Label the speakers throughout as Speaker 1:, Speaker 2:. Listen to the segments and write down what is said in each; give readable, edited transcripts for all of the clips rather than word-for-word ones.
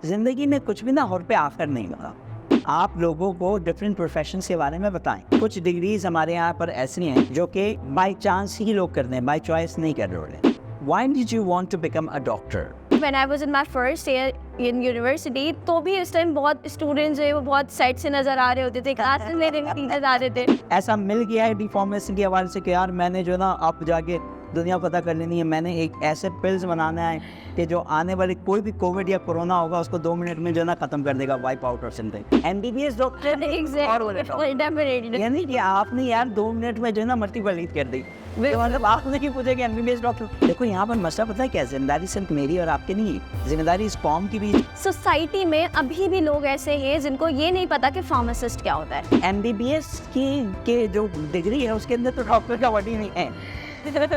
Speaker 1: ज़िंदगी में कुछ भी ना और पे आखिर नहीं होता। आप लोगों को डिफरेंट प्रोफेशंस के बारे में बताएं। कुछ डिग्रीज हमारे यहाँ पर ऐसी हैं जो कि बाई चांस ही लोग करते हैं, बाई चॉइस नहीं कर रहे हैं। Why did you want to become a doctor?
Speaker 2: When I was in my first year in university, तो भी उस टाइम बहुत स्टूडेंट्स जो है वो बहुत साइड से नज़र आ रहे होते थे, क्लास में मेरे टीचर्स आ रहे थे।
Speaker 1: ऐसा मिल गया है डिफॉर्मेशन के हवाले से कि यार मैंने जो ना अब जाके दुनिया पता कर लेनी है, मैंने एक ऐसे पिल्स बनाना है कि जो आने वाले कोई भी कोविड या कोरोना होगा उसको 2 मिनट में जो ना खत्म कर देगा, वाइप आउट और समथिंग। एमबीबीएस डॉक्टर यानी कि आपने यार 2 मिनट में जो ना मल्टी पलीत कर दी। मतलब आपने नहीं पूछा कि एमबीबीएस डॉक्टर। देखो यहाँ पर मसला पता है क्या, जिम्मेदारी सिर्फ मेरी और आपकी नहीं है, जिम्मेदारी इस कौम की भी।
Speaker 2: सोसाइटी में अभी भी लोग ऐसे हैं जिनको ये नहीं पता कि फार्मासिस्ट क्या होता है।
Speaker 1: एमबीबीएस की जो डिग्री है उसके अंदर तो डॉक्टर का वर्ड ही नहीं है।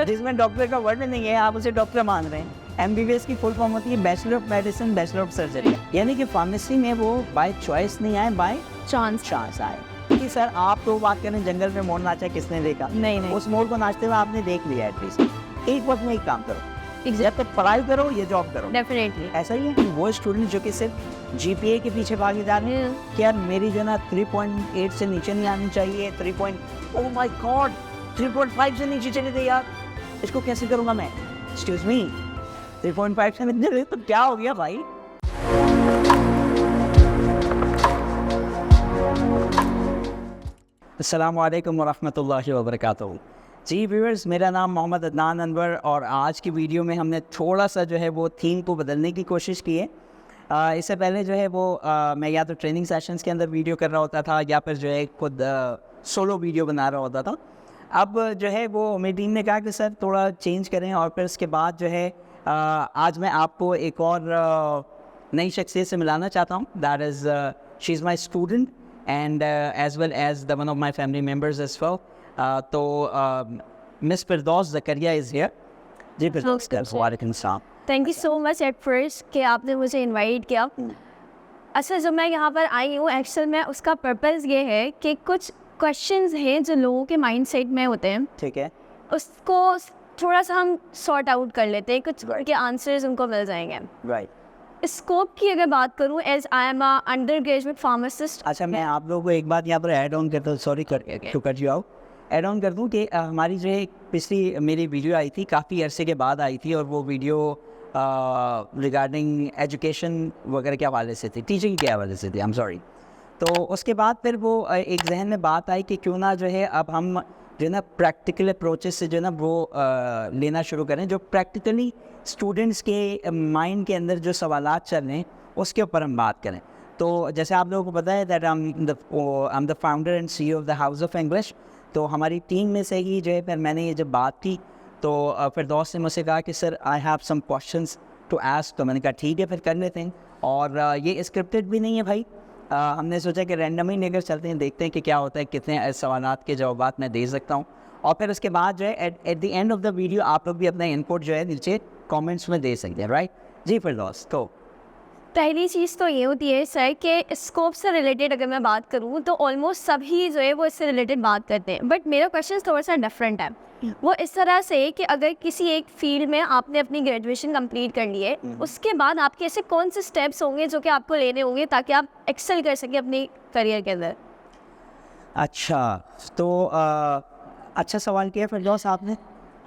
Speaker 1: जिसमें डॉक्टर का वर्ड नहीं है आप उसे डॉक्टर मान रहे हैं। एमबीबीएस की फुल फॉर्म होती है bachelor of medicine, bachelor of surgery. यानी कि फार्मेसी में वो बाय चॉइस नहीं आए, बाय चांस आए कि सर आप तो बात करें जंगल में मोर नाचा किसने देखा,
Speaker 2: नहीं
Speaker 1: उस मोर को नाचते हुए आपने देख लिया एटलीस्ट। एक वक्त में एक काम करो, या तो पढ़ाई करो या जॉब करो।
Speaker 2: डेफिनेटली
Speaker 1: ऐसा ही है। वो स्टूडेंट जो कि सिर्फ जीपीए के पीछे भागे जा रहे हैं कि यार मेरी जो ना 3.8 से नीचे नहीं आनी चाहिए, 3. ओह माय गॉड 3.5 से नीचे चले गए यार, इसको कैसे करूंगा मैं। एक्सक्यूज मी 3.5 से नीचे तो क्या हो गया भाई। अस्सलाम वालेकुम वरहमतुल्लाहि वबरकातुहू। जी व्यूअर्स, मेरा नाम मोहम्मद अदनान अनवर और आज की वीडियो में हमने थोड़ा सा जो है वो थीम को बदलने की कोशिश की है। इससे पहले जो है वो मैं या तो ट्रेनिंग सेशंस के अंदर वीडियो कर रहा होता था या फिर जो है खुद सोलो वीडियो बना रहा होता था। अब जो है वो मेरी टीम ने कहा कि सर थोड़ा चेंज करें और फिर उसके बाद जो है आज मैं आपको एक और नई शख्सियत से मिलाना चाहता हूँ। That is she is my student and as well as the one of my family members as well. तो Miss Firdaus Zakaria is here. जी फिरदौस, वालेकुम सलाम।
Speaker 2: Thank you so much at first कि आपने मुझे इनवाइट किया। अच्छा, जब मैं यहाँ पर आई हूँ एक्चुअल में उसका पर्पज़ ये है कि कुछ क्वेश्चंस हैं जो लोगों के माइंड सेट में होते हैं,
Speaker 1: ठीक है,
Speaker 2: उसको थोड़ा सा हम सॉर्ट आउट कर लेते हैं, कुछ के आंसर्स उनको मिल जाएंगे।
Speaker 1: राइट।
Speaker 2: स्कोप की अगर बात करूँ, as I am a undergraduate pharmacist.
Speaker 1: अच्छा, मैं आप लोगों को एक बात यहाँ पर ऐड ऑन करता हूँ, sorry to cut you out, add on कर दूँ कि हमारी जो है पिछली मेरी वीडियो आई थी, काफ़ी अरसे के बाद आई थी और वो वीडियो रिगार्डिंग एजुकेशन वगैरह के हवाले से थी, टीचिंग के हवाले से थी, आई एम सॉरी। तो उसके बाद फिर वो एक जहन में बात आई कि क्यों ना जो है अब हम जो है ना प्रैक्टिकल अप्रोचेस से जो है ना वो लेना शुरू करें, जो प्रैक्टिकली स्टूडेंट्स के माइंड के अंदर जो सवालात चल रहे हैं उसके ऊपर हम बात करें। तो जैसे आप लोगों को पता है that I am the founder and CEO of the house of English. तो हमारी टीम में से ही जो है फिर मैंने ये जब बात की तो फिरदौस ने मुझसे कहा कि sir I have some questions to ask. तो मैंने कहा ठीक है फिर कर लेते हैं। और ये स्क्रिप्टेड भी नहीं है भाई, हमने सोचा कि रैंडम ही लेकर चलते हैं, देखते हैं कि क्या होता है, कितने सवालात के जवाबात मैं दे सकता हूँ। और फिर उसके बाद जो है at the end of the video आप लोग भी अपना इनपुट जो है नीचे कमेंट्स में दे सकते हैं। राइट जी फिरदौस। तो
Speaker 2: पहली चीज़ तो ये होती है सर कि स्कोप से रिलेटेड अगर मैं बात करूँ तो ऑलमोस्ट सभी जो है वो इससे रिलेटेड बात करते हैं, बट मेरा क्वेश्चन थोड़ा सा डिफरेंट है। वो इस तरह से कि अगर किसी एक फील्ड में आपने अपनी ग्रेजुएशन कंप्लीट कर ली है, उसके बाद आपके ऐसे कौन से स्टेप्स होंगे जो कि आपको लेने होंगे ताकि आप एक्सेल कर सकें अपनी करियर के अंदर।
Speaker 1: अच्छा, तो अच्छा सवाल किया फिरदौस आपने,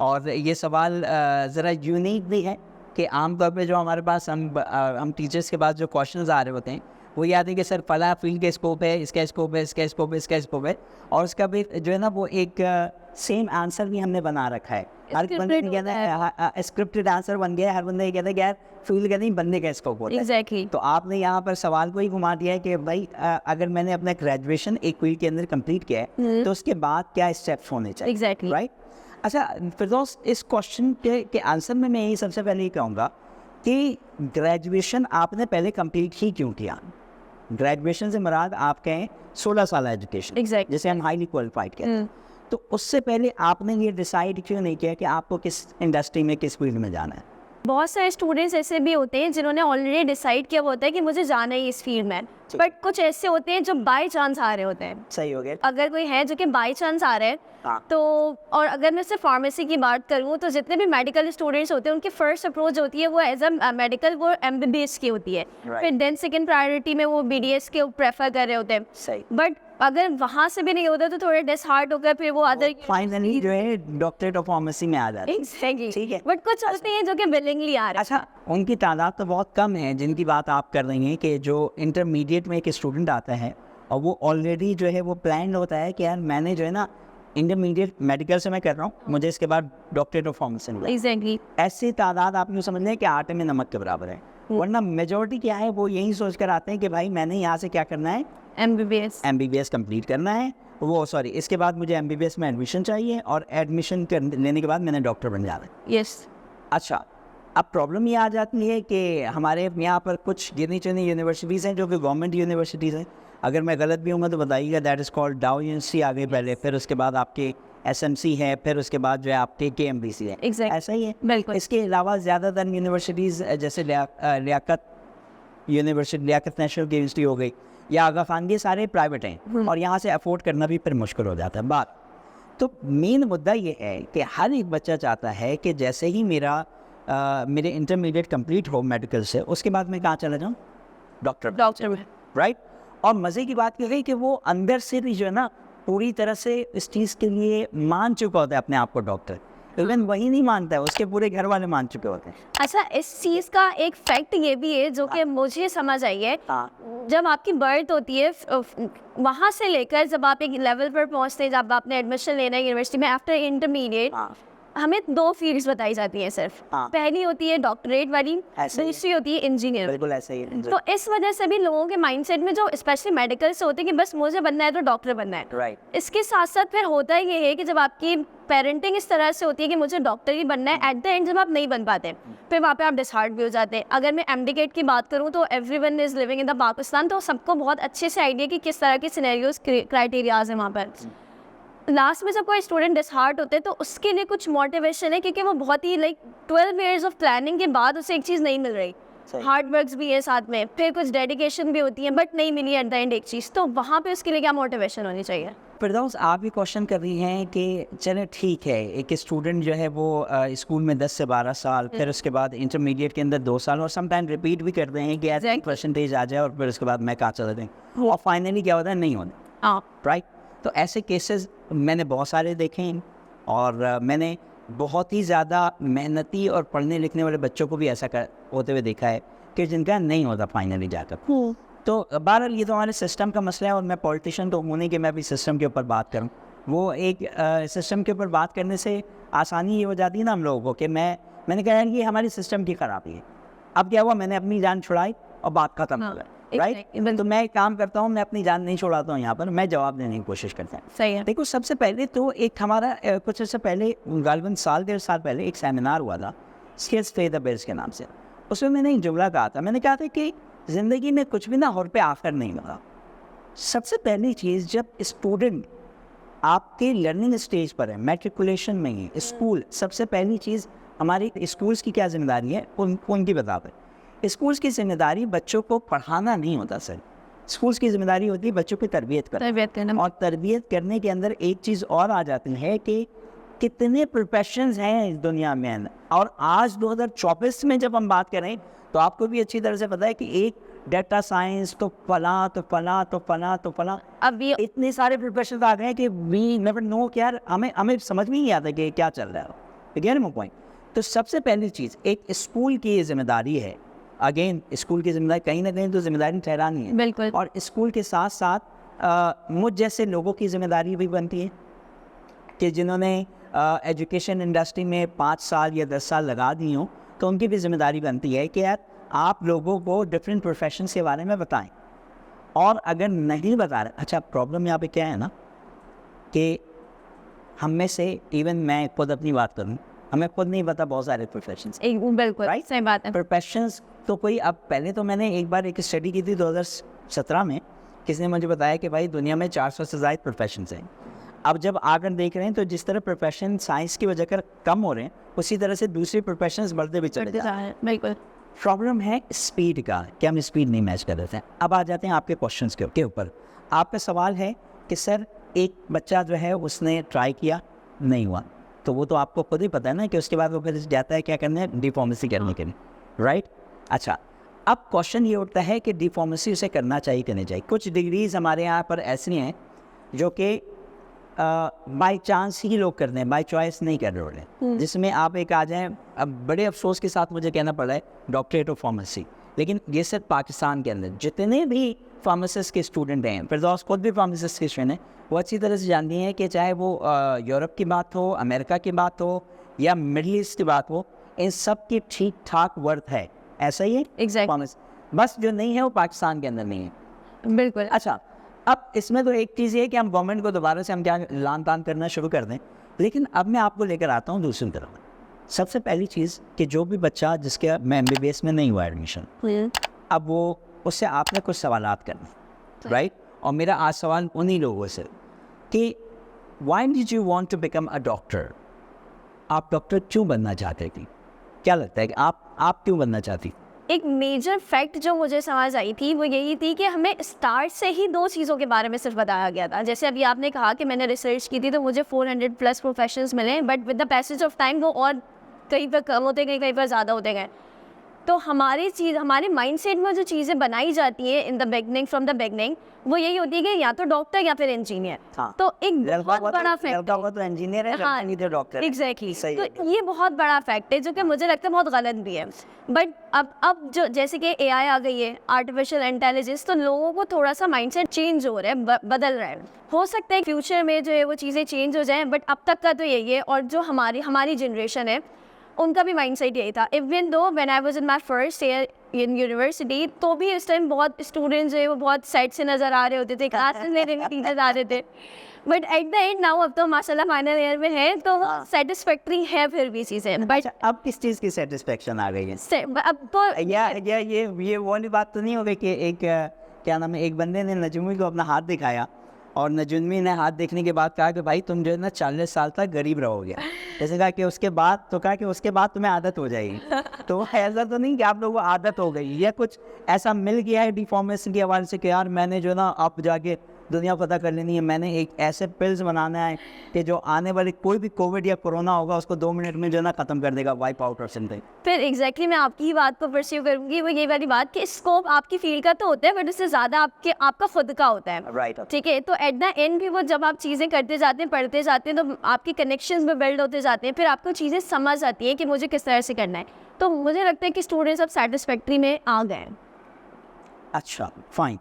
Speaker 1: और ये सवाल ज़रा यूनिक भी है कि आमतौर पे जो हमारे पास हम टीचर्स के पास जो क्वेश्चंस आ रहे होते हैं वो ये आते हैं कि सर फला फील्ड का स्कोप है, इसका स्कोप है, इसका स्कोप है, इसका स्कोप है, और उसका भी जो है ना वो एक सेम आंसर भी हमने बना रखा है। हर बंदे ने कहता है स्क्रिप्टेड आंसर बन गया, हर बंदे कहता है कि यार फील्ड का नहीं बंदे का स्कोप होता है।
Speaker 2: एग्जैक्टली।
Speaker 1: तो आपने यहाँ पर सवाल को ही घुमा दिया है कि भाई अगर मैंने अपना ग्रेजुएशन एक फील्ड के अंदर कंप्लीट किया है तो उसके बाद क्या स्टेप्स होने चाहिए।
Speaker 2: Exactly
Speaker 1: right. अच्छा फिरदौस, इस क्वेश्चन के आंसर में मैं यही सबसे पहले ही कहूँगा कि ग्रेजुएशन आपने पहले कंप्लीट ही क्यों किया। ग्रेजुएशन से मुराद आप कहें 16 साल एजुकेशन,
Speaker 2: Exactly.
Speaker 1: जैसे हम हाईली क्वालिफाइड कहते हैं। तो उससे पहले आपने ये डिसाइड क्यों नहीं किया कि आपको किस इंडस्ट्री में किस फील्ड में जाना है।
Speaker 2: बहुत सारे स्टूडेंट्स ऐसे भी होते हैं जिन्होंने ऑलरेडी डिसाइड किया हुआ होता है कि मुझे जाना ही इस फील्ड में, बट कुछ ऐसे होते हैं जो बाय चांस आ रहे होते हैं।
Speaker 1: सही हो गया।
Speaker 2: अगर कोई है जो कि बाय चांस आ रहे हैं
Speaker 1: हाँ।
Speaker 2: तो, और अगर मैं सिर्फ फार्मेसी की बात करूँ तो जितने भी मेडिकल स्टूडेंट्स होते हैं उनकी फर्स्ट अप्रोच होती है वो एज अ मेडिकल वो MBBS की होती है, फिर देन सेकंड प्रायोरिटी में वो BDS के प्रेफर कर रहे होते हैं।
Speaker 1: सही।
Speaker 2: बट अगर वहाँ से भी नहीं होता तो थोड़े डिसहार्ट होकर फिर वो अदर
Speaker 1: फाइनली जो है डॉक्टरेट ऑफ फार्मेसी में आ जाते हैं।
Speaker 2: एग्जैक्टली,
Speaker 1: ठीक है।
Speaker 2: बट कुछ होते हैं जो कि विलिंगली आ रहे हैं।
Speaker 1: अच्छा, उनकी तादाद तो बहुत कम है जिनकी बात आप कर रही हैं कि जो इंटरमीडिएट में एक स्टूडेंट आता है और वो ऑलरेडी जो है वो प्लान होता है कि यार मैंने जो है ना इंटरमीडिएट मेडिकल से मैं कर रहा हूँ, मुझे इसके बाद डॉक्टरेट ऑफ फार्मेसी मिला।
Speaker 2: एग्जैक्टली।
Speaker 1: ऐसी तादाद आप यूँ समझ लें कि आटे में नमक के बराबर है। वरना मेजोरिटी क्या है, वो यही सोच कर आते हैं कि भाई मैंने यहाँ से क्या करना है, MBBS कंप्लीट करना है, वो सॉरी इसके बाद मुझे MBBS में एडमिशन चाहिए और एडमिशन लेने के बाद मैंने डॉक्टर बन जाना है।
Speaker 2: यस।
Speaker 1: अच्छा, अब प्रॉब्लम ये आ जाती है कि हमारे यहाँ पर कुछ गिनी चुनी यूनिवर्सिटीज़ हैं जो कि गवर्नमेंट यूनिवर्सिटीज़ हैं। अगर मैं गलत भी हूँ तो बताइएगा। दैट इज़ कॉल्ड डाउ यूनिवर्सिटी आ गई पहले, फिर उसके बाद आपके SMC है, फिर उसके बाद जो है आपके KMBC है।
Speaker 2: Exactly.
Speaker 1: ऐसा ही है।
Speaker 2: बिल्कुल।
Speaker 1: इसके अलावा ज़्यादातर यूनिवर्सिटीज़ जैसे Liaquat university, Liaquat national university हो गई या आगा खान, ये सारे प्राइवेट हैं और यहाँ से अफोर्ड करना भी फिर मुश्किल हो जाता है। बात तो मेन मुद्दा ये है कि हर एक बच्चा चाहता है कि जैसे ही मेरे इंटरमीडिएट कंप्लीट हो मेडिकल से, उसके बाद मैं कहाँ चला जाऊँ, डॉक्टर में, राइट। और मज़े की बात यह है कि वो अंदर से भी जो है ना पूरी तरह से इस चीज़ के लिए मान चुका होता है अपने आप को डॉक्टर। इवन वही नहीं मानता है, उसके पूरे घर वाले मान चुके होते हैं।
Speaker 2: अच्छा, इस चीज़ का एक फैक्ट ये भी है जो कि मुझे समझ आई है। जब आपकी बर्थ होती है वहाँ से लेकर जब आप एक लेवल पर पहुँचते हैं, जब आपने एडमिशन लेना है यूनिवर्सिटी में आफ्टर इंटरमीडिएट, हमें 2 फील्ड्स बताई जाती हैं सिर्फ। पहली होती है डॉक्टरेट वाली, दूसरी होती है इंजीनियर।
Speaker 1: बिल्कुल ऐसा ही है।
Speaker 2: तो इस वजह से भी लोगों के माइंडसेट में जो स्पेशली मेडिकल से होते हैं कि बस मुझे बनना है तो डॉक्टर बनना है।
Speaker 1: राइट।
Speaker 2: इसके साथ साथ फिर होता ये है कि जब आपकी पेरेंटिंग इस तरह से होती है कि मुझे डॉक्टर ही बनना है, एट द एंड जब आप नहीं बन पाते फिर वहाँ पे आप डिसहार्ट भी हो जाते हैं। अगर मैं MD-CAT की बात करूँ तो everyone is living in the Pakistan, तो सबको बहुत अच्छे से आइडिया कि किस तरह के सिनेरियोज क्राइटेरियाज हैं वहाँ पर। लास्ट में जब कोई स्टूडेंट डिसहार्ट होते हैं तो उसके लिए कुछ मोटिवेशन है, क्योंकि वो बहुत ही 12 ईयर्स ऑफ प्लानिंग के बाद उसे एक चीज़ नहीं मिल रही। हार्ड वर्क्स भी है साथ में, फिर कुछ डेडिकेशन भी होती है, बट नहीं मिली एट द एंड एक चीज़, तो वहाँ पे उसके लिए क्या मोटिवेशन होनी चाहिए?
Speaker 1: फिरदौस, आप भी क्वेश्चन कर रही हैं कि चले ठीक है, एक स्टूडेंट जो है वो स्कूल में 10 से 12 साल, फिर उसके बाद इंटरमीडिएट के अंदर 2 साल, और समटाइम रिपीट भी करते हैं कि ऐसा परसेंटेज आ जाए और फिर उसके बाद मैं कहाँ चला दें, और फाइनली क्या होता है, नहीं होता। राइट। तो ऐसे केसेस मैंने बहुत सारे देखे हैं और मैंने बहुत ही ज़्यादा मेहनती और पढ़ने लिखने वाले बच्चों को भी ऐसा होते हुए देखा है कि जिनका नहीं होता फाइनली जाकर। तो बहरहाल ये तो हमारे सिस्टम का मसला है, और मैं पॉलिटिशियन तो होने के मैं भी सिस्टम के ऊपर बात करूं, वो एक सिस्टम के ऊपर बात करने से आसानी ये हो जाती है ना हम लोगों को कि मैंने कहा यार ये हमारी सिस्टम की खराबी है। अब क्या हुआ, मैंने अपनी जान छुड़ाई और बात खत्म हो गई। राइट। तो मैं एक काम करता हूँ, मैं अपनी जान नहीं छुड़ाता हूँ यहाँ पर, मैं जवाब देने की कोशिश करता हूँ।
Speaker 2: सही है।
Speaker 1: देखो, सबसे पहले तो एक हमारा कुछ अर्से पहले, गालिबन 1.5 साल पहले एक सेमिनार हुआ था स्किल्स पे द बिल्स के नाम से। उसमें मैंने एक जुमला कहा था, मैंने कहा था कि ज़िंदगी में कुछ भी ना और पे आकर नहीं लगा। सबसे पहली चीज़, जब स्टूडेंट आपके लर्निंग स्टेज पर है, मैट्रिकुलेशन में है, स्कूल, सबसे पहली चीज़ हमारी स्कूल्स की क्या जिम्मेदारी है, उनकी बता दें। स्कूल्स की जिम्मेदारी बच्चों को पढ़ाना नहीं होता सर, स्कूल्स की जिम्मेदारी होती है बच्चों की तरबियत करना। और तरबियत करने के अंदर एक चीज़ और आ जाती है कि कितने प्रोफेशंस हैं इस दुनिया में। और आज 2024 में जब हम बात करें तो आपको भी अच्छी तरह से पता है कि एक डाटा साइंस तो फला
Speaker 2: अब ये
Speaker 1: इतने सारे प्रोफेशंस आ गए हैं कि वी नेवर नो कि यार हमें समझ में नहीं आता कि क्या चल रहा है। अगेन वो पॉइंट, तो सबसे पहली चीज़ एक स्कूल की जिम्मेदारी है। अगेन स्कूल की जिम्मेदारी कहीं ना कहीं तो जिम्मेदारी ठहरानी है,
Speaker 2: बिल्कुल।
Speaker 1: और स्कूल के साथ साथ मुझ जैसे लोगों की जिम्मेदारी भी बनती है कि जिन्होंने एजुकेशन इंडस्ट्री में 5 साल या 10 साल लगा दी हों, तो उनकी भी जिम्मेदारी बनती है कि यार आप लोगों को डिफरेंट प्रोफेशन के बारे में बताएं। और अगर नहीं बता रहे, अच्छा प्रॉब्लम यहाँ पे क्या है ना कि हम में से, इवन मैं खुद अपनी बात करूँ, हमें खुद नहीं पता बहुत सारे प्रोफेशंस।
Speaker 2: बिल्कुल राइट, सही बात है।
Speaker 1: प्रोफेशंस तो कोई, अब पहले तो मैंने एक बार एक स्टडी की थी 2017 में, किसी ने मुझे बताया कि भाई दुनिया में 400 से ज़्यादा प्रोफेशंस हैं। अब जब आकर देख रहे हैं तो जिस तरह प्रोफेशन साइंस की वजह कर कम हो रहे हैं, उसी तरह से दूसरी प्रोफेशंस बढ़ते भी चले जा रहे हैं।
Speaker 2: बिल्कुल।
Speaker 1: प्रॉब्लम है स्पीड का, कि हम स्पीड नहीं मैच कर रहे थे। अब आ जाते हैं आपके क्वेश्चंस के ऊपर। आपका सवाल है कि सर एक बच्चा जो है उसने ट्राई किया, नहीं हुआ, तो वो तो आपको खुद ही पता है ना कि उसके बाद वो फिर जाता है क्या करने, डी फार्मेसी करने के लिए, राइट। अच्छा, अब क्वेश्चन ये उठता है कि डी फार्मेसी उसे करना चाहिए कि नहीं चाहिए। कुछ डिग्रीज हमारे यहाँ पर ऐसी हैं जो कि बाई चांस ही लोग करते हैं, बाई चॉइस नहीं कर रहे होते हैं, जिसमें आप एक आ जाएं। अब बड़े अफसोस के साथ मुझे कहना पड़ा है डॉक्टरेट ऑफ फार्मेसी, लेकिन ये सिर्फ पाकिस्तान के अंदर जितने भी फार्मासिस्ट के स्टूडेंट हैं, फिरदौस खुद भी फार्मासिस्ट के स्टूडेंट हैं, वो अच्छी तरह से जानती हैं कि चाहे वो यूरोप की बात हो, अमेरिका की बात हो या मिडल ईस्ट की बात हो, इन सब की ठीक ठाक वर्थ है। ऐसा ही है
Speaker 2: Exactly.
Speaker 1: फार्मेसी, बस जो नहीं है वो पाकिस्तान के अंदर नहीं है।
Speaker 2: बिल्कुल।
Speaker 1: अच्छा, अब इसमें तो एक चीज़ ये है कि हम गवर्नमेंट को दोबारा से हम क्या लान तान करना शुरू कर दें, लेकिन अब मैं आपको लेकर आता हूँ दूसरी तरफ। सबसे पहली चीज़ कि जो भी बच्चा जिसके मैं MBBS में नहीं हुआ एडमिशन, अब वो उससे आपने कुछ सवालात करने, राइट। और मेरा आज सवाल उन्हीं लोगों से कि why did you want to become a doctor, आप डॉक्टर क्यों बनना चाहते थी? क्या लगता है कि आप क्यों बनना चाहती?
Speaker 2: एक मेजर फैक्ट जो मुझे समझ आई थी वो यही थी कि हमें स्टार्ट से ही 2 चीज़ों के बारे में सिर्फ बताया गया था। जैसे अभी आपने कहा कि मैंने रिसर्च की थी तो मुझे 400 प्लस प्रोफेशंस मिले, but with the passage of time वो और कहीं पर कम होते गए, कहीं पर ज़्यादा होते गए। तो हमारे माइंडसेट में जो चीज़ें बनाई जाती हैं in the beginning, from the beginning, वो यही होती है कि या तो डॉक्टर या फिर इंजीनियर।
Speaker 1: हाँ।
Speaker 2: तो एक बहुत बड़ा फैक्ट,
Speaker 1: तो इंजीनियर है,
Speaker 2: हाँ,
Speaker 1: नहीं तो डॉक्टर।
Speaker 2: एग्जैक्टली।
Speaker 1: सही है।
Speaker 2: तो ये बहुत बड़ा फैक्ट है जो कि मुझे लगता है बहुत गलत भी है। बट अब जो जैसे कि AI आ गई है, आर्टिफिशियल इंटेलिजेंस, तो लोगों को थोड़ा सा माइंडसेट चेंज हो रहा है, बदल रहा है। हो सकता है फ्यूचर में जो है वो चीज़ें चेंज हो जाएं, बट अब तक का तो यही है। और जो हमारी जनरेशन है उनका भी माइंडसेट यही था। Even though when I was in my first year in university, तो भी इस टाइम बहुत स्टूडेंट्स जो है वो बहुत साइड से नज़र आ रहे होते थे, क्लासेस लेने में टीचर्स आ रहे थे, but at the end now अब तो माशाल्लाह फाइनल ईयर में है तो सेटिस्फैक्ट्री है फिर भी चीज़ें। बट
Speaker 1: अब किस चीज़ की सेटिस्फेक्शन आ गई है?
Speaker 2: अब तो
Speaker 1: या ये वाली बात तो नहीं हो गई कि एक क्या नाम है, एक बंदे ने नजूमी को अपना हाथ दिखाया और नजूमी ने हाथ देखने के बाद कहा कि भाई तुम जो है ना 40 साल तक गरीब रहोगे। जैसे कहा कि उसके बाद तो कहा कि उसके बाद तुम्हें आदत हो जाएगी। तो ऐसा तो नहीं कि आप लोगों को आदत हो गई या कुछ ऐसा मिल गया है डिफॉर्मेशन के हवाले से कि यार मैंने जो ना अब जाके दुनिया पता कर लेनी है, मैंने एक ऐसे पिल्स बनाना है कि जो आने वाले कोई भी कोविड या कोरोना होगा उसको 2 मिनट में जो ना ख़त्म कर देगा, वाइप आउट और समथिंग।
Speaker 2: फिर एग्जैक्टली मैं आपकी ही बात को परस्यू करूँगी, वो ये वाली बात कि स्कोप आपकी फील्ड का तो होता है बट उससे ज़्यादा आपका खुद का होता है,
Speaker 1: राइट।
Speaker 2: ठीक है। तो एट द एंड भी वो जब आप चीज़ें करते जाते हैं, पढ़ते जाते हैं, तो आपके कनेक्शंस में बिल्ड होते जाते हैं, फिर आपको चीज़ें समझ आती हैं कि मुझे किस तरह से करना है। तो मुझे लगता है कि स्टूडेंट्स अब सेटिस्फैक्ट्री में आ गए हैं।
Speaker 1: अच्छा, फाइन।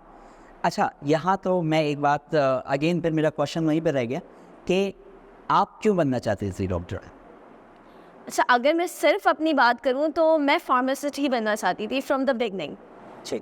Speaker 1: अच्छा, यहाँ तो मैं एक बात अगेन फिर मेरा क्वेश्चन वहीं पर रह गया कि आप क्यों बनना चाहते थे डॉक्टर?
Speaker 2: अच्छा, अगर मैं सिर्फ अपनी बात करूँ तो मैं फार्मासिस्ट ही बनना चाहती थी फ्रॉम द बिगनिंग।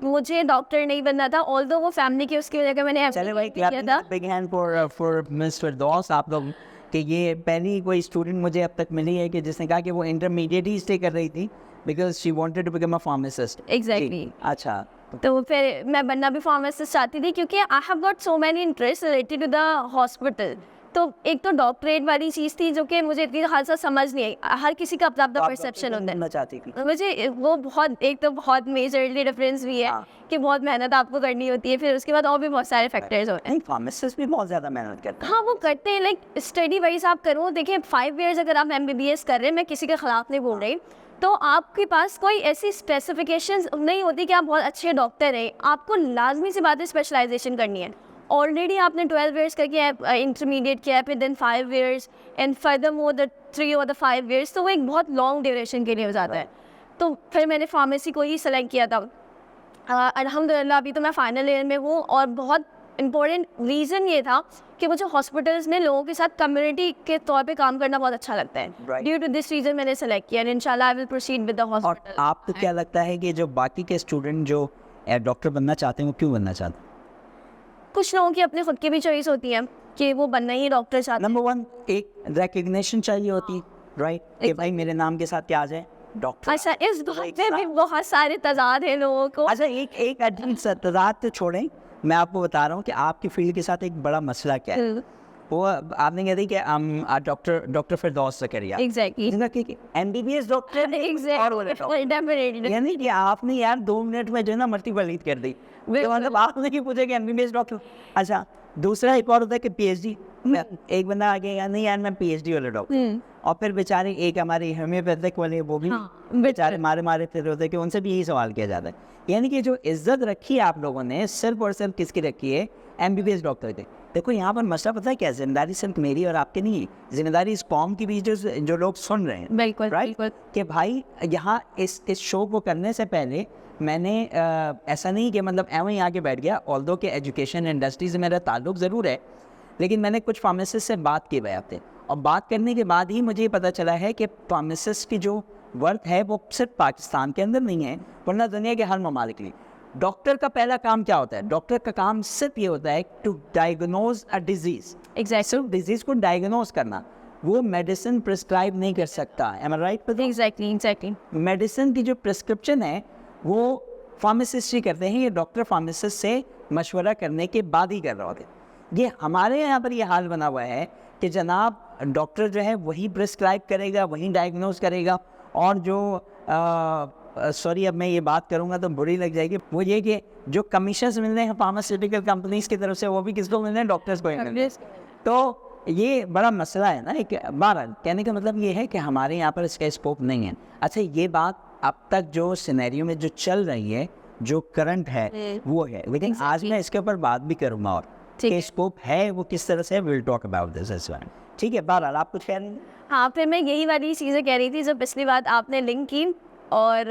Speaker 2: मुझे डॉक्टर नहीं बनना था, ऑल्दो वो फैमिली की उसकी वजह से मैंने
Speaker 1: चले भाई
Speaker 2: किया था।
Speaker 1: बिग हैंड फॉर मिस फिरदौस आप लोग कि ये पहली कोई स्टूडेंट मुझे अब तक मिली है कि जिसने कहा कि वो इंटरमीडिएट ही स्टे कर रही थी because she wanted to become a pharmacist.
Speaker 2: Exactly.
Speaker 1: अच्छा,
Speaker 2: तो फिर मैं बनना भी फार्मासिस्ट चाहती थी क्योंकि I have got so many interest related to the hospital. तो एक तो डॉक्टरेट वाली चीज़ थी जो कि मुझे इतनी खासा समझ नहीं आई, हर किसी का अपना अपना परसेप्शन होता है।
Speaker 1: बनना चाहती थी
Speaker 2: मुझे वो बहुत, एक तो बहुत मेजरली डिफरेंस भी है कि बहुत मेहनत आपको करनी होती है, फिर उसके बाद और भी बहुत सारे फैक्टर्स होते हैं।
Speaker 1: फार्मासिस्ट भी बहुत ज़्यादा मेहनत करते हैं।
Speaker 2: हाँ, वो करते हैं, लाइक स्टडी वाइज आप करो, देखिए 5 years अगर आप MBBS कर रहे हैं, मैं किसी के खिलाफ नहीं बोल रही, तो आपके पास कोई ऐसी स्पेसिफिकेशंस नहीं होती कि आप बहुत अच्छे डॉक्टर हैं। आपको लाजमी सी बात है स्पेशलाइजेशन करनी है। ऑलरेडी आपने 12 years करके इंटरमीडिएट किया है, फिर then 5 years and furthermore the 3 or 5 years, तो वो एक बहुत लॉन्ग ड्यूरेशन के लिए हो जाता है। तो फिर मैंने फार्मेसी को ही सेलेक्ट किया था। अल्हम्दुलिल्लाह अभी तो मैं फाइनल ईयर में हूँ और बहुत इम्पोर्टेंट रीज़न ये था कि मुझे हॉस्पिटल्स में लोगों के साथ कम्युनिटी के तौर पे काम करना बहुत अच्छा लगता है। ड्यू टू दिस रीज़न मैंने सेलेक्ट किया एंड इंशाल्लाह I will proceed with the
Speaker 1: और
Speaker 2: हॉस्पिटल।
Speaker 1: आपको क्या लगता है कि जो बाकी के स्टूडेंट जो डॉक्टर बनना चाहते हैं वो क्यों बनना चाहते हैं?
Speaker 2: कुछ लोगों की अपनी खुद की भी चॉइस होती है कि वो बनना ही डॉक्टर चाहते हैं।
Speaker 1: नंबर 1 एक रिकग्निशन चाहिए होती है, राइट, कि भाई मेरे नाम के साथ क्या आ जाए, डॉक्टर।
Speaker 2: अच्छा, इस बात में भी बहुत सारे तजाद हैं लोगों को।
Speaker 1: अच्छा, एक तजाद तो छोड़ें, मैं आपको बता रहा हूँ कि आपकी फील्ड के साथ एक बड़ा मसला क्या है वो आपने कह दी कि डॉक्टर फिरदौस ज़करिया
Speaker 2: एग्जैक्टली
Speaker 1: कि MBBS डॉक्टर और वो लेता
Speaker 2: डेफिनेटली
Speaker 1: यानी कि आपने यार 2 मिनट में जो है ना मल्टी पलीत कर दी। तो
Speaker 2: बिल्कुल।
Speaker 1: मतलब आपने नहीं पूछा कि MBBS डॉक्टर। अच्छा, दूसरा एक और होता है कि PhD। एक बंदा आ गया नहीं यार मैं PhD वाला डॉक्टर, और फिर बेचारे एक हमारे होम्योपैथिक वाले वो भी
Speaker 2: हाँ,
Speaker 1: बेचारे मारे फिर होते हैं कि उनसे भी यही सवाल किया जाता है। यानी कि जो इज्जत रखी है आप लोगों ने सिर्फ और सिर्फ किसकी रखी है? MBBS डॉक्टर की। देखो यहाँ पर मसला पता है क्या, जिम्मेदारी सिर्फ मेरी और आपकी नहीं है, जिम्मेदारी इस कौम की भी जो लोग सुन रहे हैं।
Speaker 2: बिल्कुल
Speaker 1: राइट,
Speaker 2: बिल्कुल
Speaker 1: कि भाई यहाँ इस शो को करने से पहले मैंने ऐसा नहीं कि मतलब एवं ही आके बैठ गया, ऑल्दो के एजुकेशन इंडस्ट्री से मेरा ताल्लुक ज़रूर है, लेकिन मैंने कुछ फार्मासिस्ट से बात की हुई थे, और बात करने के बाद ही मुझे पता चला है कि फार्मासिस्ट की जो वर्क है वो सिर्फ पाकिस्तान के अंदर नहीं है, वरना दुनिया के हर ममालिक में। डॉक्टर का पहला काम क्या होता है? डॉक्टर का काम सिर्फ ये होता है to diagnose a disease.
Speaker 2: Exactly
Speaker 1: सिर्फ डिजीज़ को डायग्नोज करना, वो मेडिसिन प्रिस्क्राइब नहीं कर सकता। Am I right?
Speaker 2: Exactly
Speaker 1: medicine की जो प्रिस्क्रिप्शन है वो फार्मासिस्ट ही करते हैं, ये डॉक्टर फार्मासिस्ट से मशवरा करने के बाद ही कर रहे होते हैं। ये हमारे यहाँ पर ये हाल बना हुआ है कि जनाब डॉक्टर जो है वही प्रिस्क्राइब करेगा, वही डायग्नोज करेगा, और जो सॉरी अब मैं ये बात करूँगा तो बुरी लग जाएगी, वो ये कि जो कमीशंस मिल रहे हैं फार्मास्यूटिकल कंपनीज की तरफ से वो भी किसको मिल रहे हैं? डॉक्टर्स को ही मिल रहे हैं। तो ये बड़ा मसला है ना। एक बहरहाल कहने का मतलब ये है कि हमारे यहाँ पर इसका स्कोप नहीं है। अच्छा, ये बात अब तक जो सिनेरियो में जो चल रही है, जो करंट है वो है, लेकिन आज मैं इसके ऊपर बात भी करूँगा और कि स्कोप है वो किस तरह से, will talk about this as well. ठीक है, बहरहाल आप कुछ कह रहे हैं?
Speaker 2: हाँ, फिर मैं यही वाली चीज़ें कह रही थी जो पिछली बात आपने लिंक की, और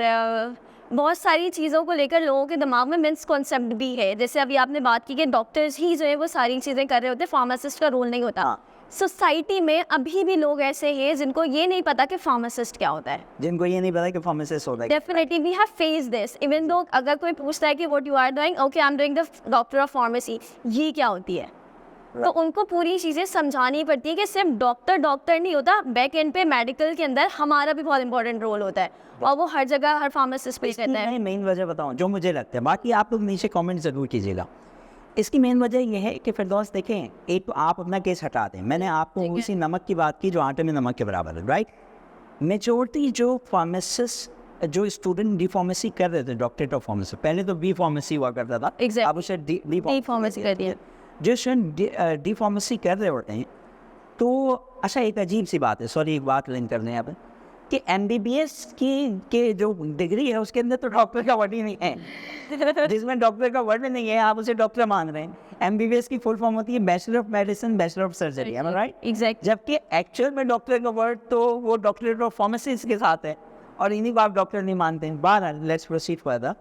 Speaker 2: बहुत सारी चीज़ों को लेकर लोगों के दिमाग में मिसकॉन्सेप्ट भी है। जैसे अभी आपने बात की कि डॉक्टर्स ही जो है वो सारी चीज़ें कर रहे होते, फार्मासिस्ट का रोल नहीं होता। सोसाइटी में अभी भी लोग ऐसे हैं जिनको ये नहीं पता कि फार्मासिस्ट क्या होता है,
Speaker 1: जिनको ये नहीं पता कि फार्मासिस्ट होता है।
Speaker 2: Definitely we have face this. Even though अगर कोई पूछता है कि what you are doing, okay I am doing the doctor of pharmacy, ये क्या होती है? तो उनको पूरी चीज़ें समझानी पड़ती है कि सिर्फ डॉक्टर नहीं होता, बैक एंड पे मेडिकल के अंदर हमारा भी बहुत इंपॉर्टेंट रोल होता है, और वो हर जगह हर फार्मासिस्ट पे करता है।
Speaker 1: मैं मेन वजह बताऊं जो मुझे लगता है, बाकी आप लोग नीचे कमेंट ज़रूर कीजिएगा। इसकी मेन वजह यह है कि फिरदौस देखें, एक तो आप अपना केस हटा दें, मैंने आपको उसी नमक की बात की जो आटे में नमक के बराबर है, राइट? मेजॉरिटी जो फार्मासिस्ट जो स्टूडेंट डी फार्मेसी कर रहे थे, डॉक्टरेट ऑफ फार्मेसी, पहले तो बी फार्मेसी हुआ करता था,
Speaker 2: Exactly.
Speaker 1: अब उसे डी
Speaker 2: फार्मेसी कर दिया।
Speaker 1: जो स्टूडेंट डी फार्मेसी कर रहे होते हैं, तो अच्छा एक अजीब सी बात है, सॉरी एक बात लिंक करने यहाँ पर, कि MBBS के जो डिग्री है उसके अंदर तो डॉक्टर का वर्ड ही नहीं है। जिसमें डॉक्टर का वर्ड नहीं है आप उसे डॉक्टर मान रहे हैं। MBBS की फुल फॉर्म होती है bachelor of medicine, bachelor of surgery, है ना, राइट?
Speaker 2: एग्जैक्ट
Speaker 1: जबकि एक्चुअल में डॉक्टर का वर्ड तो वो डॉक्टरेट ऑफ फार्मेसी के साथ है, और इन्हीं को आप डॉक्टर नहीं मानते हैं। बहरहाल लेट्स प्रोसीड फर्दर।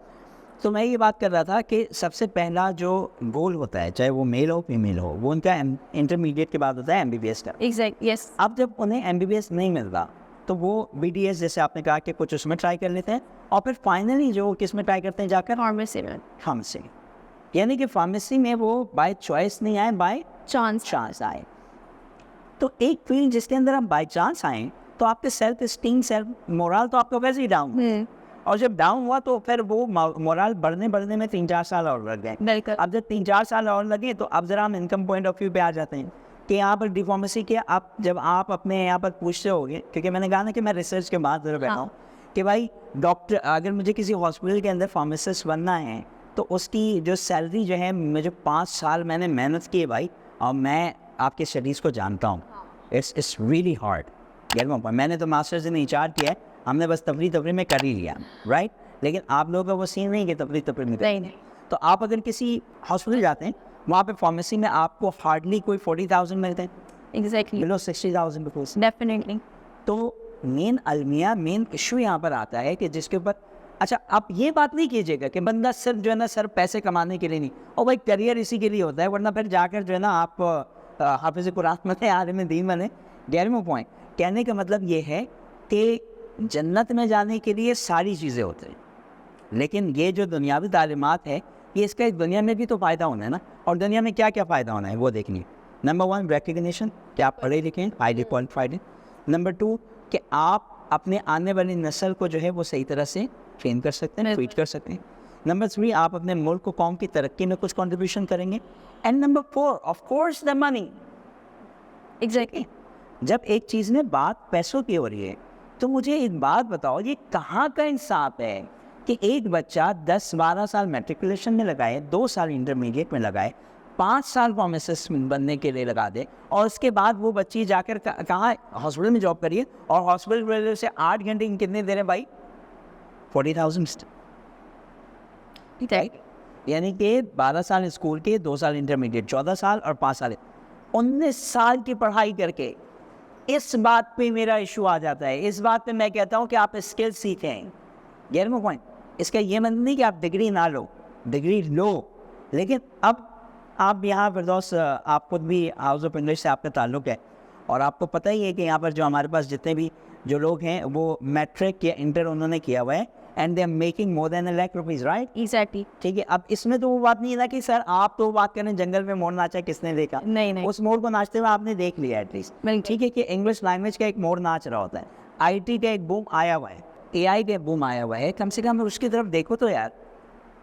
Speaker 1: तो मैं ये बात कर रहा था कि सबसे पहला जो गोल होता है, चाहे वो मेल हो फीमेल हो, वो उनका इंटरमीडिएट के बाद होता है MBBS का।
Speaker 2: Exact yes.
Speaker 1: अब जब उन्हें MBBS नहीं मिलता तो वो BDS जैसे आपने कहा कि कुछ उसमें ट्राई कर लेते हैं, और फिर फाइनली जो किस में ट्राई करते हैं जाकर?
Speaker 2: फार्मेसी में।
Speaker 1: फार्मेसी। यानी कि फार्मेसी में वो बाय चॉइस नहीं आए, बाय चांस आए। तो एक फील्ड जिसके अंदर हम बाय चांस आए तो आपके सेल्फ स्टीम, सेल्फ मोरल तो आपका वैसे ही डाउन, और जब डाउन हुआ तो फिर वो मोरल बढ़ने में 3-4 साल और लग गए।
Speaker 2: बिल्कुल।
Speaker 1: अब जब 3-4 साल और लगे तो अब ज़रा हम इनकम पॉइंट ऑफ व्यू पे आ जाते हैं कि यहाँ पर डी फार्मेसी के आप जब आप अपने यहाँ पर पूछते होगे, क्योंकि मैंने कहा ना कि मैं रिसर्च के बाद जरूर बैठा हूँ कि भाई डॉक्टर, अगर मुझे किसी हॉस्पिटल के अंदर फार्मासिस्ट बनना है तो उसकी जो सैलरी जो है, मुझे 5 साल मैंने मेहनत की है भाई, और मैं आपके स्टडीज़ को जानता हूँ, इट्स रियली हार्ड। मैंने तो मास्टर्स इन HR किया है, हमने बस तफरी में कर ही लिया, राइट? लेकिन आप लोगों का वो सीन नहीं कि तफरी में
Speaker 2: नहीं।
Speaker 1: तो आप अगर किसी हॉस्पिटल जाते हैं, वहाँ पे फार्मेसी में आपको हार्डली कोई 40,000 मिलते हैं,
Speaker 2: एग्जैक्टली,
Speaker 1: बिलो 60,000 रुपीज़।
Speaker 2: डेफिनेटली।
Speaker 1: तो मेन इशू यहाँ पर आता है कि जिसके ऊपर, अच्छा आप ये बात नहीं कीजिएगा कि बंदा सिर्फ जो है ना सिर्फ पैसे कमाने के लिए नहीं, और भाई करियर इसी के लिए होता है, वरना फिर जाकर जो है ना आप हाफिज़ कुरान बने, आलिम दीन बने। 11वां पॉइंट कहने का मतलब ये है कि जन्नत में जाने के लिए सारी चीज़ें होती हैं, लेकिन ये जो दुनियावी तालीमात है, ये इसका दुनिया में भी तो फ़ायदा होना है ना, और दुनिया में क्या क्या फ़ायदा होना है वो देखिए। नंबर 1 रिकग्निशन, कि आप पढ़े लिखें, हाईली क्वालिफाइड हैं। नंबर 2 कि आप अपने आने वाली नस्ल को जो है वो सही तरह से ट्रेन कर सकते हैं, ट्रीट कर सकते हैं। नंबर 3 आप अपने मुल्क को, कौम की तरक्की में कुछ कंट्रीब्यूशन करेंगे। And number 4 of course the money,
Speaker 2: exactly.
Speaker 1: जब एक चीज़ में बात पैसों की हो रही है तो मुझे एक बात बताओ, ये कहाँ का इंसाफ है कि एक बच्चा 10-12 साल मैट्रिकुलेशन में लगाए, 2 साल इंटरमीडिएट में लगाए, 5 साल फार्मासिस्ट बनने के लिए लगा दे, और उसके बाद वो बच्ची जाकर कहाँ हॉस्पिटल में जॉब करिए, और हॉस्पिटल से 8 घंटे कितने दे रहे हैं भाई? 40,000। यानी कि 12 साल स्कूल के, 2 साल इंटरमीडिएट, 14 साल और 5 साल, 19 साल की पढ़ाई करके इस बात पे मेरा इशू आ जाता है। इस बात पे मैं कहता हूँ कि आप स्किल सीखें। Gate my point? इसका ये मतलब नहीं कि आप डिग्री ना लो, डिग्री लो, लेकिन अब आप यहाँ फिरदौस, आप खुद भी हाउस ऑफ इंग्लिश से आपका ताल्लुक़ है, और आपको पता ही है कि यहाँ पर जो हमारे पास जितने भी जो लोग हैं वो मैट्रिक या इंटर उन्होंने किया हुआ है, and they are making more than 1 lakh rupees, right?
Speaker 2: Exactly.
Speaker 1: ठीक है, अब इसमें तो वो बात नहीं है ना कि सर आप तो बात करें जंगल में मोर नाचा किसने देखा?
Speaker 2: नहीं।
Speaker 1: उस मोर को नाचते हुए आपने देख लिया एटलीस्ट। ठीक है कि इंग्लिश लैंग्वेज का एक मोर नाच रहा होता है, IT का एक बूम आया हुआ है, AI का बूम आया हुआ है, कम से कम उसकी तरफ देखो तो यार।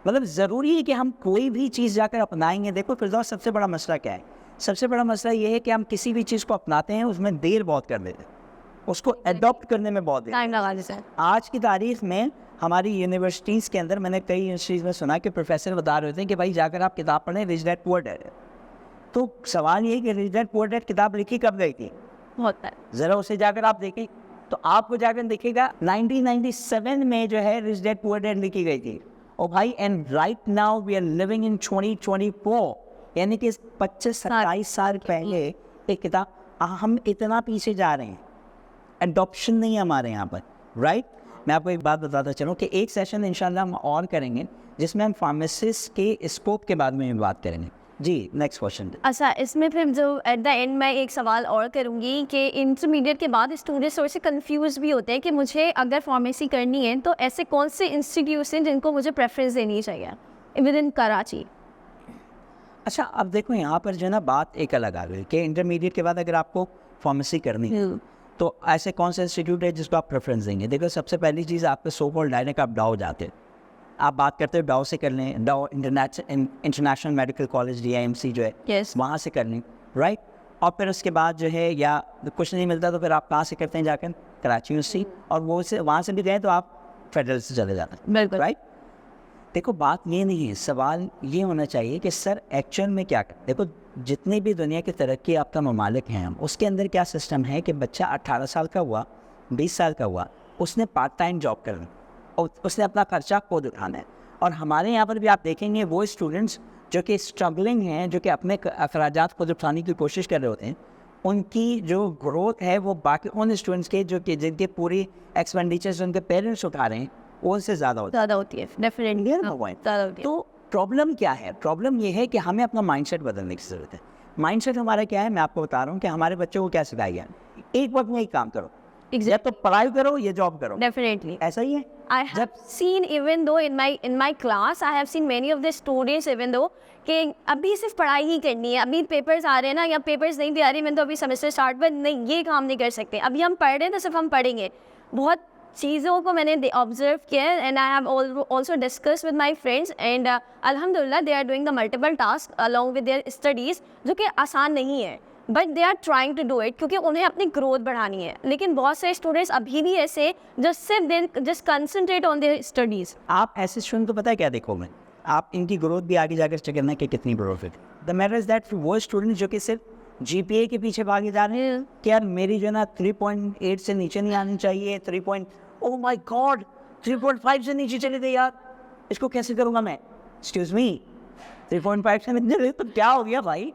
Speaker 1: मतलब ज़रूरी है कि हम कोई भी चीज़ जाकर अपनाएंगे। देखो फिरदौस, सबसे बड़ा मसला क्या है? सबसे बड़ा मसला ये है कि हम किसी भी चीज़ को अपनाते हैं उसमें देर बहुत कर देते हैं, उसको एडॉप्ट करने में बहुत देर
Speaker 2: टाइम लगा देते हैं।
Speaker 1: आज की तारीख में हमारी यूनिवर्सिटीज़ के अंदर मैंने कई यूनिवर्सिटीज़ में सुना कि प्रोफेसर बता रहे होते हैं कि भाई जाकर आप किताब पढ़ें, रिच डैड पुअर डैड। तो सवाल ये है कि रिच डैड पुअर डैड किताब लिखी कब गई थी?
Speaker 2: बहुत है।
Speaker 1: ज़रा उसे जाकर आप देखें तो आपको जाकर देखिएगा 1997 में जो है रिच डैड पुअर डैड लिखी गई थी। और भाई, and right now we are living in 2024, यानी कि 25-27 साल पहले एक किताब, हम इतना पीछे जा रहे हैं, एडॉप्शन नहीं है हमारे यहाँ पर, राइट? मैं आपको एक बात बताता चलूँ कि एक सेशन इंशाल्लाह हम और करेंगे जिसमें हम फार्मासिस्ट के स्कोप के बारे में बात करेंगे। जी, नेक्स्ट क्वेश्चन।
Speaker 2: अच्छा, इसमें फिर जो एट द एंड मैं एक सवाल और करूँगी कि इंटरमीडिएट के बाद स्टूडेंट्स थोड़े से कंफ्यूज भी होते हैं कि मुझे अगर फार्मेसी करनी है तो ऐसे कौन से इंस्टीट्यूट्स हैं जिनको मुझे प्रेफरेंस देनी चाहिए विद इन कराची?
Speaker 1: अच्छा, अब देखो यहाँ पर जो है ना बात एक अलग आ गई कि इंटरमीडिएट के बाद अगर आपको फार्मेसी करनी है तो ऐसे कौन सा इंस्टीट्यूट है जिसको आप प्रेफरेंस देंगे? देखो, सबसे पहली चीज़ आपके सो कॉल्ड डायरेक्ट आप डाउ जाते हैं, आप बात करते हो डाउ से कर लें, डाउ इंटरनेशनल मेडिकल कॉलेज DIMC जो है,
Speaker 2: Yes.
Speaker 1: वहाँ से कर लें, राइट? और फिर उसके बाद जो है या कुछ नहीं मिलता तो फिर आप कहाँ से करते हैं? जाकर कराची यूनिवर्सिटी, और वो से वहाँ से भी गए तो आप फेडरल से चले जाते हैं,
Speaker 2: बिल्कुल।
Speaker 1: राइट? देखो, बात ये नहीं है, सवाल ये होना चाहिए कि सर एक्चुअल में क्या कर। देखो, जितनी भी दुनिया की तरक्की याफ्ता ममालिक हैं हम, उसके अंदर क्या सिस्टम है कि बच्चा 18 साल का हुआ, 20 साल का हुआ, उसने पार्ट टाइम जॉब करना और उसने अपना खर्चा खुद उठाना है। और हमारे यहाँ पर भी आप देखेंगे वो स्टूडेंट्स जो कि स्ट्रगलिंग हैं, जो कि अपने अखराजात खुद उठाने की कोशिश कर रहे होते हैं, उनकी जो ग्रोथ है वो बाकी उन स्टूडेंट्स के जो कि जिनके पूरी एक्सपेंडिचर्स उनके पेरेंट्स उठा रहे हैं उनसे ज़्यादा
Speaker 2: होती है डेफिनेटली।
Speaker 1: तो प्रॉब्लम क्या है? प्रॉब्लम ये है कि हमें अपना माइंडसेट बदलने की ज़रूरत है। माइंडसेट हमारा क्या है, मैं आपको बता रहा हूँ कि हमारे बच्चों को क्या सिखाया गया, एक वक्त में एक काम करो, या तो पढ़ाई करो या जॉब करो,
Speaker 2: डेफिनेटली।
Speaker 1: ऐसा ही है।
Speaker 2: I have seen even though in my class I have seen many of the students even though कि अभी सिर्फ पढ़ाई ही करनी है, अभी पेपर्स आ रहे हैं ना, या पेपर्स नहीं भी आ रही, मैंने तो अभी सेमेस्टर स्टार्ट पर नहीं, ये काम नहीं कर सकते, अभी हम पढ़ रहे हैं तो सिर्फ हम पढ़ेंगे। बहुत चीज़ों को मैंने ऑब्जर्व किया है and I have also discuss with my friends and अल्हम्दुलिल्लाह they are doing the multiple task along with their studies, जो कि आसान नहीं है, but they are trying to do it क्योंकि उन्हें अपनी ग्रोथ बढ़ानी है। लेकिन बहुत सारे स्टूडेंट्स अभी भी ऐसे जो सिर्फ they just concentrate on their studies.
Speaker 1: आप ऐसे स्टूडेंट को पता है क्या देखोगे, आप इनकी ग्रोथ भी आगे जाकर चेक करना कि कितनी ग्रोथ है। द मैटर इज दैट वो स्टूडेंट जो कि सिर्फ GPA के पीछे भागे जा रहे हैं कि यार मेरी जो है ना 3.8 से नीचे नहीं आनी चाहिए, 3. ओह माय गॉड 3.5 से नीचे चले गए यार, इसको कैसे करूँगा मैं? एक्सक्यूज मी, 3.5 से नीचे चले तो क्या हो गया भाई?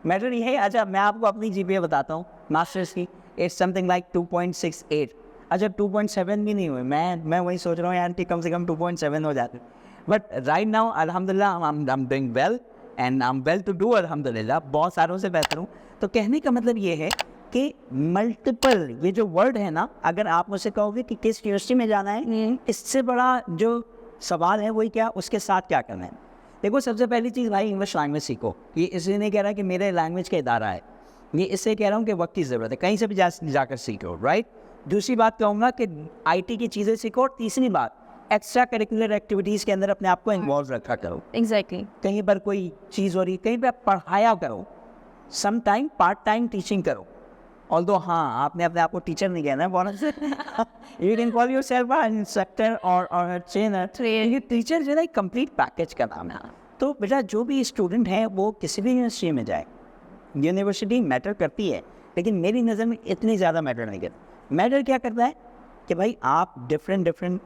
Speaker 1: मैटर ये है। अच्छा, मैं आपको अपनी GPA बताता हूँ मास्टर्स की, इट्स समथिंग लाइक 2.68। अच्छा, 2.7 भी नहीं हुए, मैं वही सोच रहा हूँ यार कि कम से कम 2.7 हो जाते। बट राइट नाउ अल्हम्दुलिल्लाह I am doing well and I am well to do अल्हम्दुलिल्लाह, बहुत सारों से बेहतर हूँ। तो कहने का मतलब ये है कि मल्टीपल, ये जो वर्ड है ना, अगर आप मुझसे कहोगे कि किस यूनिवर्सिटी में जाना है, इससे बड़ा जो सवाल है वही क्या, उसके साथ क्या करना है। देखो, सबसे पहली चीज़ भाई इंग्लिश लैंग्वेज सीखो। ये इसलिए नहीं कह रहा कि मेरे लैंग्वेज का इदारा है, ये इससे कह रहा हूँ कि वक्त की ज़रूरत है, कहीं से भी जाकर सीखो, राइट। दूसरी बात कहूँगा कि IT की चीज़ें सीखो। और तीसरी बात, एक्स्ट्रा करिकुलर एक्टिविटीज़ के अंदर अपने आप को इन्वॉल्व रखा करो।
Speaker 2: एग्जैक्टली।
Speaker 1: कहीं पर कोई चीज़ हो रही, कहीं पर पढ़ाया करो, some time part time teaching करो। ऑल्दो हाँ, आपने अपने आप को टीचर नहीं कहना है, bonus you can call yourself an instructor और ट्रेनर। ये टीचर जो है ना कंप्लीट पैकेज का नाम है। तो बेटा जो भी स्टूडेंट है वो किसी भी यूनिवर्सिटी में जाए, यूनिवर्सिटी मैटर करती है, लेकिन मेरी नज़र में इतनी ज़्यादा मैटर नहीं करती। मैटर क्या करता है कि भाई आप डिफरेंट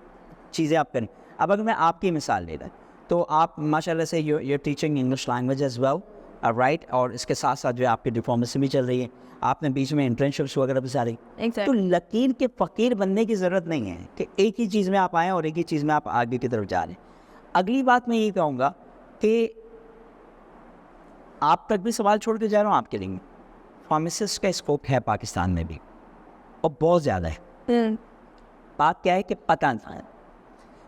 Speaker 1: चीज़ें आप करें। अब अगर मैं आपकी मिसाल ले रहा तो आप माशाल्लाह से you're teaching English language as well, right, और इसके साथ साथ जो है आपकी डिप्लोमेसी भी चल रही है, आपने बीच में इंटर्नशिप्स वगैरह भी सारी। तो लकीर के फ़कीर बनने की ज़रूरत नहीं है कि एक ही चीज़ में आप आएँ और एक ही चीज़ में आप आगे की तरफ जा रहे हैं। अगली बात मैं ये कहूँगा कि आप तक भी सवाल छोड़ के जा रहा हूँ आपके लिए, फार्मासिस्ट का स्कोप है पाकिस्तान में भी और बहुत ज़्यादा है। बात क्या है कि पता नहीं है।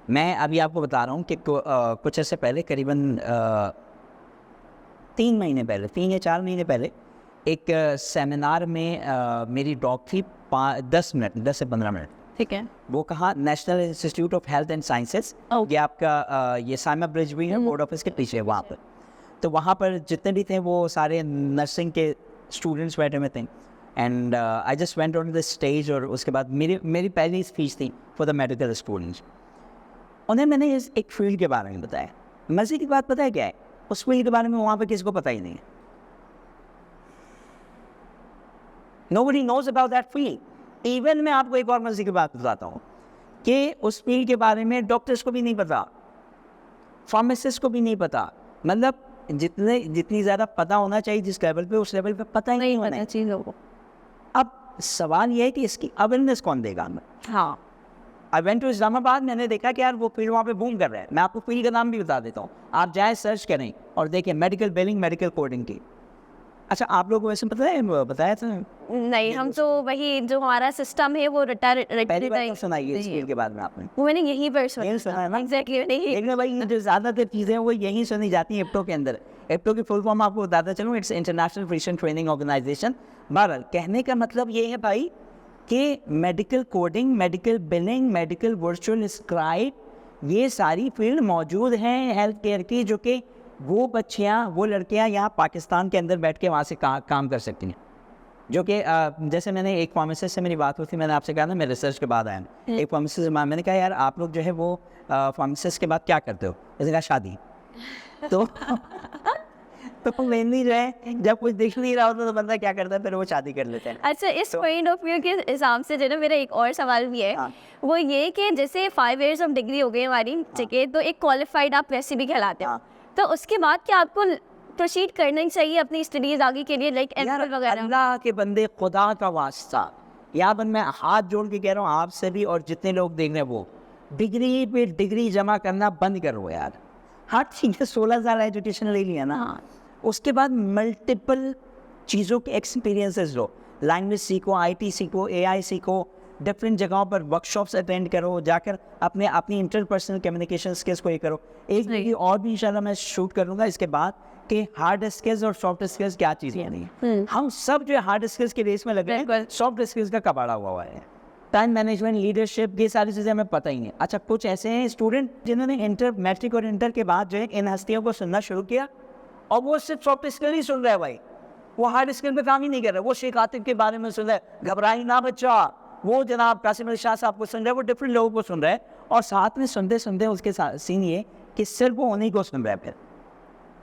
Speaker 1: मैं अभी आपको बता रहा हूँ कि कुछ ऐसे पहले करीबन 3 महीने पहले, 3 या 4 महीने पहले एक सेमिनार में मेरी टॉक थी 10 से 15 मिनट।
Speaker 2: ठीक है।
Speaker 1: वो कहा national institute of health and sciences, ये आपका ये साइमा ब्रिज भी है, बोर्ड ऑफिस के पीछे वहाँ पर। तो वहाँ पर जितने भी थे वो सारे नर्सिंग के स्टूडेंट्स बैठे हुए थे and I just went on the stage. और उसके बाद मेरी पहली स्पीच थी फॉर द मेडिकल स्टूडेंट्स। उन्हें मैंने इस एक फील्ड के बारे में बताया। मज़े की बात पता है क्या है, उस फील्ड के बारे में वहाँ पर किसी को पता ही नहीं है। Nobody knows about that field. Even मैं आपको एक और मज़े की बात बताता हूँ कि उस फील्ड के बारे में डॉक्टर्स को भी नहीं पता, फार्मासिस्ट को भी नहीं पता। मतलब जितनी ज़्यादा पता होना चाहिए जिस लेवल पे, उस लेवल पे पता ही नहीं होना
Speaker 2: चीज़ों को।
Speaker 1: अब सवाल ये है कि इसकी अवेयरनेस कौन देगा हमें।
Speaker 2: हाँ,
Speaker 1: आई वेंट टू इस्लामाबाद, मैंने देखा कि यार वो फील्ड वहाँ पे बूम कर रहा है। मैं आपको फील्ड का नाम भी बता देता हूँ, आप जाए सर्च करें और देखें मेडिकल बिलिंग, मेडिकल कोडिंग की। अच्छा, आप लोगों को वैसे पता है, बताया था?
Speaker 2: नहीं, हम तो वही जो हमारा सिस्टम है वो
Speaker 1: पहली बार सुनाइए इस फील्ड के बारे में आपने?
Speaker 2: वो मैंने यहीं पर
Speaker 1: सुना है ना?
Speaker 2: एग्जैक्टली नहीं।
Speaker 1: लेकिन भाई जो ज़्यादातर चीज़ें हैं वो यहीं सुनी जाती हैं इप्टो के अंदर। इप्टो की फुल फॉर्म आपको बताता चलूँ, it's international physician training organization. बहरहाल कहने का मतलब ये है भाई कि medical coding, medical billing, medical virtual scribe, ये सारी फील्ड मौजूद हैं हेल्थ केयर की, जो कि वो बच्चियाँ, वो लड़कियाँ यहाँ पाकिस्तान के अंदर बैठ के वहाँ से काम कर सकती हैं। जो कि जैसे मैंने एक फार्मासिस्ट से मेरी बात हुई थी, मैंने आपसे कहा ना मैं रिसर्च के बाद आया। एक फार्मासिस्ट से मैंने कहा यार आप लोग जो है वो फार्मासिस्ट के बाद क्या करते हो? उसने कहा शादी। तो मेनली जो है जब कुछ दिख नहीं रहा होता तो बंदा क्या करता है, फिर वो शादी कर लेते हैं।
Speaker 2: अच्छा, इस पॉइंट ऑफ व्यू के हिसाब से जो है ना, मेरा एक और सवाल भी है।
Speaker 1: हाँ।
Speaker 2: वो ये कि जैसे 5 इयर्स ऑफ डिग्री हो गई हमारी, ठीक है, तो एक क्वालिफाइड आप वैसे भी कहलाते हो।
Speaker 1: हाँ।
Speaker 2: तो उसके बाद क्या आपको प्रोसीड करना ही चाहिए अपनी स्टडीज आगे के लिए, लाइक एमफिल वगैरह?
Speaker 1: अल्लाह के बंदे, खुदा का वास्ता, यहाँ पर मैं हाथ जोड़ के कह रहा हूँ आपसे भी और जितने लोग देख रहे हैं, वो डिग्री पे डिग्री जमा करना बंद करो यार। हाँ ठीक है, 16 साल एजुकेशन ले लिया ना, उसके बाद मल्टीपल चीज़ों के एक्सपीरियंसेस लो, लैंग्वेज सीखो, IT सीखो, AI सीखो, डिफरेंट जगहों पर वर्कशॉप्स अटेंड करो, जाकर अपनी इंटरपर्सनल कम्युनिकेशन स्किल्स को ये करो। एक वीडियो और भी इंशाल्लाह मैं शूट करूँगा इसके बाद कि हार्ड स्किल्स और सॉफ्ट स्किल्स क्या चीज़ें हैं। हम सब जो है हार्ड स्किल्स के रेस में लगे हैं, सॉफ्ट स्किल्स का कबाड़ा हुआ है। टाइम मैनेजमेंट, लीडरशिप, ये सारी चीज़ें हमें पता ही नहीं। अच्छा, कुछ ऐसे हैं स्टूडेंट जिन्होंने मैट्रिक और इंटर के बाद जो है इन हस्तियों को सुनना शुरू किया और वो सिर्फ सॉफ्ट स्किल ही सुन रहा है भाई, वो हार्ड स्किल पे काम ही नहीं कर रहा। वो शेख आतिफ के बारे में सुन रहा है, घबराई ना बच्चा, वो जनाब कासिम अली शाह साहब को सुन रहा है, वो डिफरेंट लोगों को सुन रहा है। और साथ में सुनते सुनते उसके सीन ये कि सिर्फ वो उन्हीं को सुन रहा है, फिर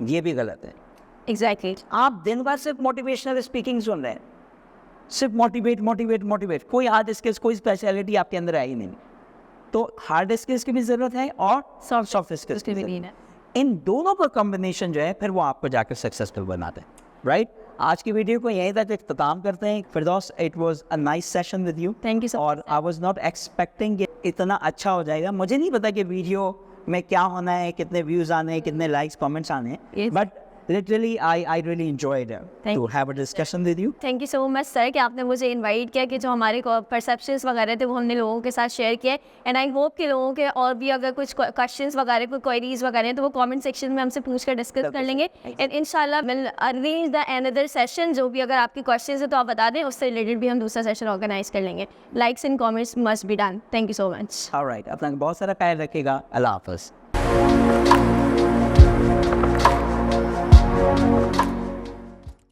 Speaker 1: ये भी गलत है।
Speaker 2: एग्जैक्टली।
Speaker 1: आप दिन भर सिर्फ मोटिवेशनल स्पीकिंग सुन रहे हैं, सिर्फ मोटिवेट, कोई हार्ड स्किल्स, कोई स्पेशलिटी आपके अंदर आई नहीं। तो हार्ड स्किल्स की भी ज़रूरत है और सॉफ्ट स्किल्स की भी ज़रूरत है। इन दोनों का कॉम्बिनेशन जो है फिर वो आपको जाकर सक्सेसफुल बनाते हैं, राइट? आज की वीडियो को यहीं तक इख्तिताम करते हैं। Firdaus, it was a nice session with you.
Speaker 2: Thank you so much.
Speaker 1: और आई वाज नॉट एक्सपेक्टिंग कि इतना अच्छा हो जाएगा। मुझे नहीं पता कि वीडियो में क्या होना है, कितने व्यूज़ आने हैं, कितने लाइक्स कमेंट्स आने हैं, but literally I really enjoyed to have a discussion with you.
Speaker 2: Thank you so much sir कि आपने मुझे इनवाइट किया, कि जो हमारे परसेप्शंस वगैरह थे वो हमने लोगों के साथ शेयर किए। एंड आई होप कि लोगों के और भी अगर कुछ क्वेश्चंस वगैरह, कोई क्वेरीज वगैरह हैं तो वो कमेंट सेक्शन में हमसे पूछ कर डिस्कस कर लेंगे। एंड इंशाल्लाह will arrange the another session. जो भी अगर आपके क्वेश्चंस है तो आप बता दें, उससे रिलेटेड भी हम दूसरा सेशन ऑर्गेनाइज कर लेंगे। Likes and comments must be done. Thank you so much.
Speaker 1: Alright, अपना बहुत सारा ख्याल रखिएगा। अल्लाह हाफ़िज़।